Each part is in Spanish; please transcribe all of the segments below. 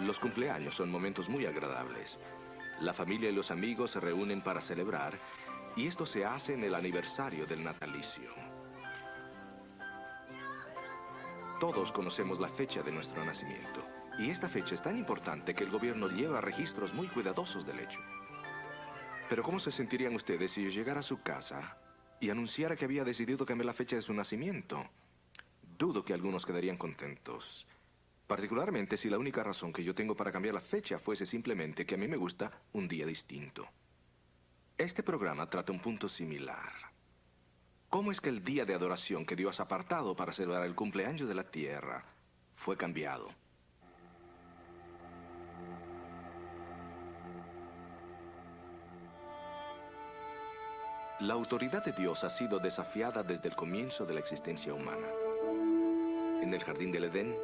Los cumpleaños son momentos muy agradables. La familia y los amigos se reúnen para celebrar, y esto se hace en el aniversario del natalicio. Todos conocemos la fecha de nuestro nacimiento, y esta fecha es tan importante que el gobierno lleva registros muy cuidadosos del hecho. Pero ¿cómo se sentirían ustedes si yo llegara a su casa y anunciara que había decidido cambiar la fecha de su nacimiento? Dudo que algunos quedarían contentos. Particularmente si la única razón que yo tengo para cambiar la fecha fuese simplemente que a mí me gusta un día distinto. Este programa trata un punto similar. ¿Cómo es que el día de adoración que Dios ha apartado para celebrar el cumpleaños de la tierra fue cambiado? La autoridad de Dios ha sido desafiada desde el comienzo de la existencia humana. En el jardín del Edén,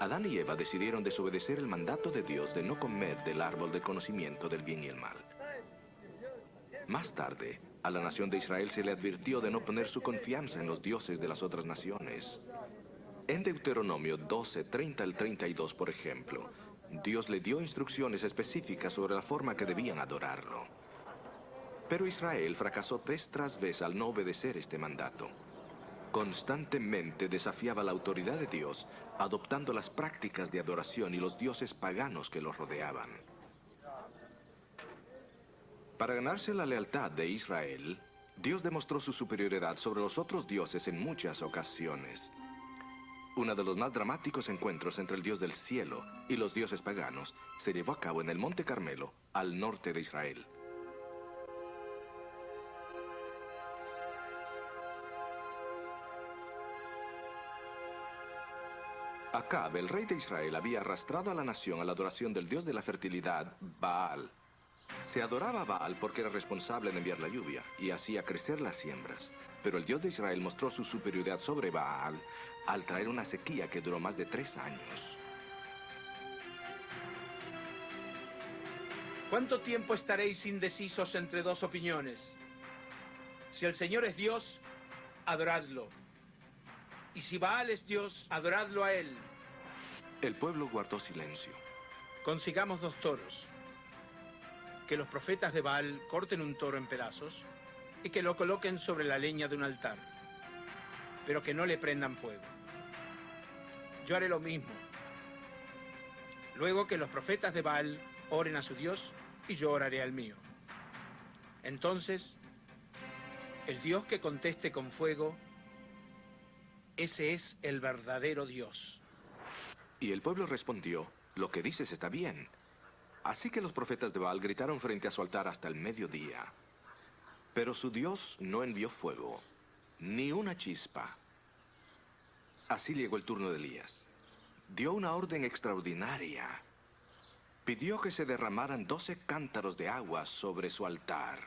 Adán y Eva decidieron desobedecer el mandato de Dios de no comer del árbol del conocimiento del bien y el mal. Más tarde, a la nación de Israel se le advirtió de no poner su confianza en los dioses de las otras naciones. En Deuteronomio 12, 30 al 32, por ejemplo, Dios le dio instrucciones específicas sobre la forma que debían adorarlo. Pero Israel fracasó vez tras vez al no obedecer este mandato. Constantemente desafiaba la autoridad de Dios, adoptando las prácticas de adoración y los dioses paganos que los rodeaban. Para ganarse la lealtad de Israel, Dios demostró su superioridad sobre los otros dioses en muchas ocasiones. Uno de los más dramáticos encuentros entre el Dios del cielo y los dioses paganos se llevó a cabo en el Monte Carmelo, al norte de Israel. Acab, el rey de Israel, había arrastrado a la nación a la adoración del dios de la fertilidad, Baal. Se adoraba a Baal porque era responsable de enviar la lluvia y hacía crecer las siembras. Pero el Dios de Israel mostró su superioridad sobre Baal al traer una sequía que duró más de 3 años. ¿Cuánto tiempo estaréis indecisos entre dos opiniones? Si el Señor es Dios, adoradlo. Y si Baal es Dios, adoradlo a él. El pueblo guardó silencio. Consigamos 2 toros. Que los profetas de Baal corten un toro en pedazos y que lo coloquen sobre la leña de un altar, pero que no le prendan fuego. Yo haré lo mismo. Luego que los profetas de Baal oren a su Dios y yo oraré al mío. Entonces, el Dios que conteste con fuego, ese es el verdadero Dios. Y el pueblo respondió, lo que dices está bien. Así que los profetas de Baal gritaron frente a su altar hasta el mediodía. Pero su Dios no envió fuego, ni una chispa. Así llegó el turno de Elías. Dio una orden extraordinaria. Pidió que se derramaran 12 cántaros de agua sobre su altar.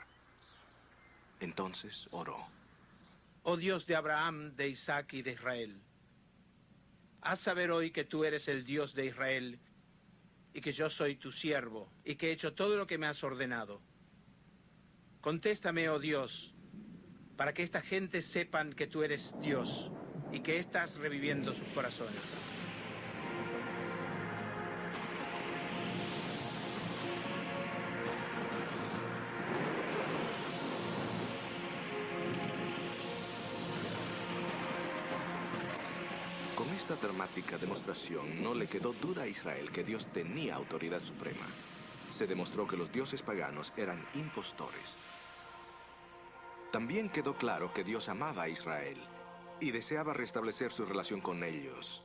Entonces oró. Oh Dios de Abraham, de Isaac y de Israel, haz saber hoy que tú eres el Dios de Israel y que yo soy tu siervo y que he hecho todo lo que me has ordenado. Contéstame, oh Dios, para que esta gente sepan que tú eres Dios y que estás reviviendo sus corazones. Con esta dramática demostración no le quedó duda a Israel que Dios tenía autoridad suprema. Se demostró que los dioses paganos eran impostores. También quedó claro que Dios amaba a Israel y deseaba restablecer su relación con ellos.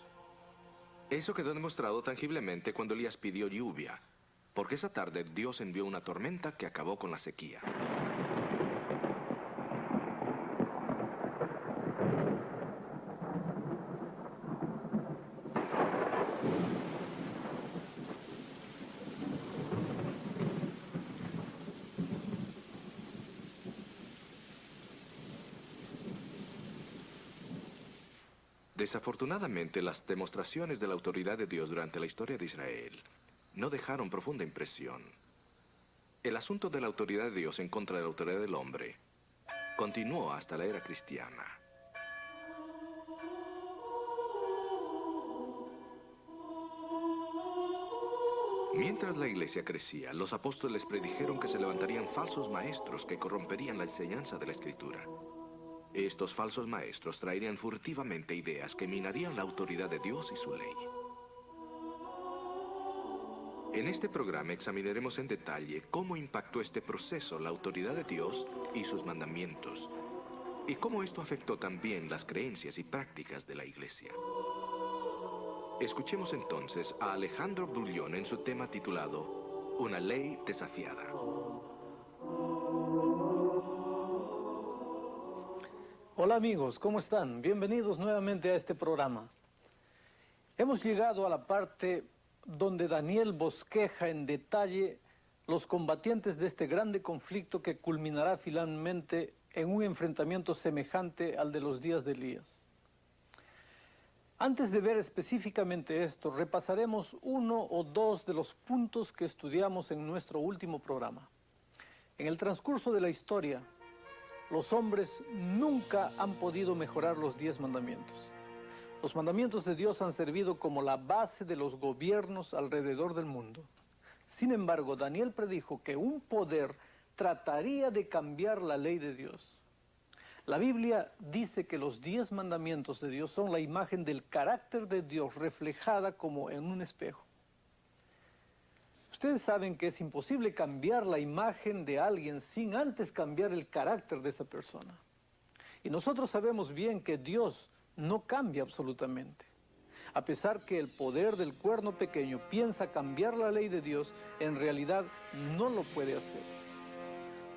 Eso quedó demostrado tangiblemente cuando Elías pidió lluvia, porque esa tarde Dios envió una tormenta que acabó con la sequía. Desafortunadamente, las demostraciones de la autoridad de Dios durante la historia de Israel no dejaron profunda impresión. El asunto de la autoridad de Dios en contra de la autoridad del hombre continuó hasta la era cristiana. Mientras la iglesia crecía, los apóstoles predijeron que se levantarían falsos maestros que corromperían la enseñanza de la Escritura. Estos falsos maestros traerían furtivamente ideas que minarían la autoridad de Dios y su ley. En este programa examinaremos en detalle cómo impactó este proceso la autoridad de Dios y sus mandamientos, y cómo esto afectó también las creencias y prácticas de la iglesia. Escuchemos entonces a Alejandro Brullón en su tema titulado Una ley desafiada. Hola amigos, ¿cómo están? Bienvenidos nuevamente a este programa. Hemos llegado a la parte donde Daniel bosqueja en detalle los combatientes de este grande conflicto que culminará finalmente en un enfrentamiento semejante al de los días de Elías. Antes de ver específicamente esto, repasaremos uno o dos de los puntos que estudiamos en nuestro último programa. En el transcurso de la historia, los hombres nunca han podido mejorar los 10 mandamientos. Los mandamientos de Dios han servido como la base de los gobiernos alrededor del mundo. Sin embargo, Daniel predijo que un poder trataría de cambiar la ley de Dios. La Biblia dice que los 10 mandamientos de Dios son la imagen del carácter de Dios reflejada como en un espejo. Ustedes saben que es imposible cambiar la imagen de alguien sin antes cambiar el carácter de esa persona. Y nosotros sabemos bien que Dios no cambia absolutamente. A pesar que el poder del cuerno pequeño piensa cambiar la ley de Dios, en realidad no lo puede hacer.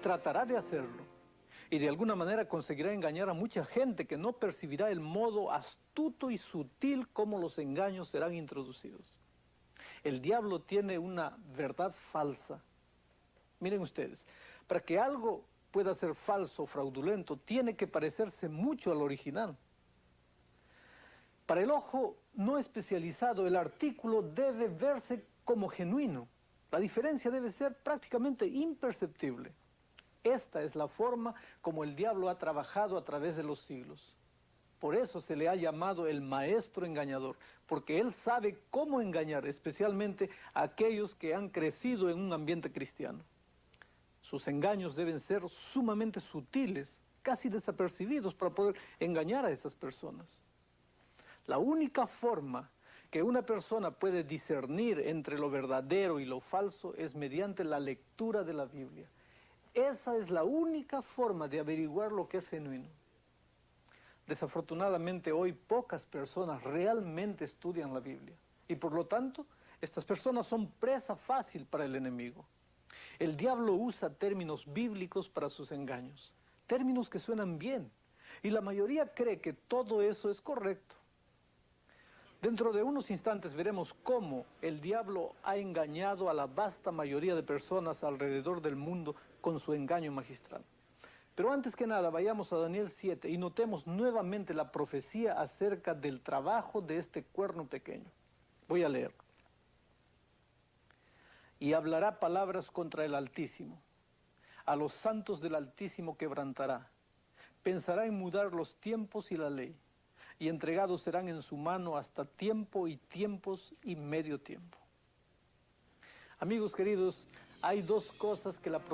Tratará de hacerlo. Y de alguna manera conseguirá engañar a mucha gente que no percibirá el modo astuto y sutil como los engaños serán introducidos. El diablo tiene una verdad falsa. Miren ustedes, para que algo pueda ser falso o fraudulento, tiene que parecerse mucho al original. Para el ojo no especializado, el artículo debe verse como genuino. La diferencia debe ser prácticamente imperceptible. Esta es la forma como el diablo ha trabajado a través de los siglos. Por eso se le ha llamado el maestro engañador, porque él sabe cómo engañar, especialmente a aquellos que han crecido en un ambiente cristiano. Sus engaños deben ser sumamente sutiles, casi desapercibidos, para poder engañar a esas personas. La única forma que una persona puede discernir entre lo verdadero y lo falso es mediante la lectura de la Biblia. Esa es la única forma de averiguar lo que es genuino. Desafortunadamente hoy pocas personas realmente estudian la Biblia y por lo tanto estas personas son presa fácil para el enemigo. El diablo usa términos bíblicos para sus engaños, términos que suenan bien y la mayoría cree que todo eso es correcto. Dentro de unos instantes veremos cómo el diablo ha engañado a la vasta mayoría de personas alrededor del mundo con su engaño magistral. Pero antes que nada, vayamos a Daniel 7 y notemos nuevamente la profecía acerca del trabajo de este cuerno pequeño. Voy a leer. Y hablará palabras contra el Altísimo. A los santos del Altísimo quebrantará. Pensará en mudar los tiempos y la ley. Y entregados serán en su mano hasta tiempo y tiempos y medio tiempo. Amigos queridos, hay dos cosas que la profecía